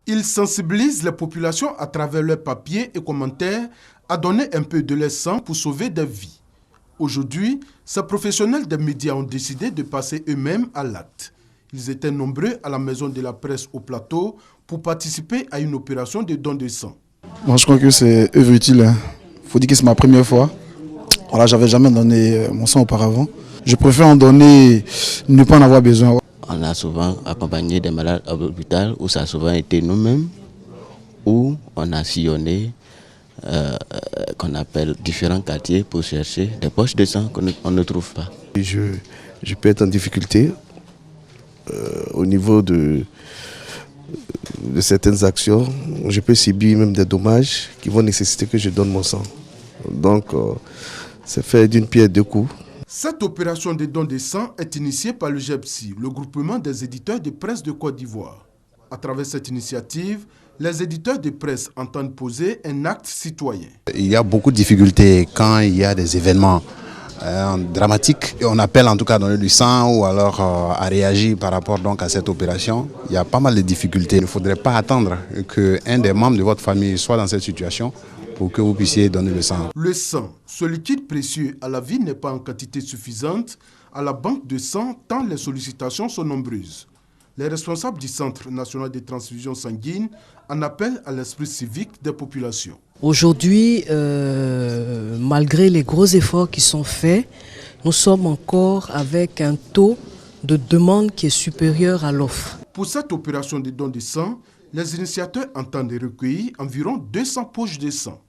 Ils sensibilisent les populations à travers leurs papiers et commentaires à donner un peu de leur sang pour sauver des vies. Aujourd'hui, ces professionnels des médias ont décidé de passer eux-mêmes à l'acte. Ils étaient nombreux à la maison de la presse au plateau pour participer à une opération de don de sang. Moi, je crois que c'est œuvre utile. Il faut dire que c'est ma première fois. Voilà, j'avais jamais donné mon sang auparavant. Je préfère en donner, ne pas en avoir besoin. On a souvent accompagné des malades à l'hôpital où ça a souvent été nous-mêmes, où on a sillonné, qu'on appelle différents quartiers pour chercher des poches de sang qu'on ne trouve pas. Je peux être en difficulté au niveau de certaines actions. Je peux subir même des dommages qui vont nécessiter que je donne mon sang. Donc, c'est fait d'une pierre deux coups. Cette opération de don de sang est initiée par le GEPSI, le groupement des éditeurs de presse de Côte d'Ivoire. À travers cette initiative, les éditeurs de presse entendent poser un acte citoyen. Il y a beaucoup de difficultés quand il y a des événements dramatiques. On appelle en tout cas à donner du sang ou alors à réagir par rapport donc à cette opération. Il y a pas mal de difficultés. Il ne faudrait pas attendre qu'un des membres de votre famille soit dans cette situation pour que vous puissiez donner le sang. Le sang, ce liquide précieux à la vie, n'est pas en quantité suffisante à la banque de sang tant les sollicitations sont nombreuses. Les responsables du Centre national de transfusion sanguine en appellent à l'esprit civique des populations. Aujourd'hui, malgré les gros efforts qui sont faits, nous sommes encore avec un taux de demande qui est supérieur à l'offre. Pour cette opération de don de sang, les initiateurs entendent recueillir environ 200 poches de sang.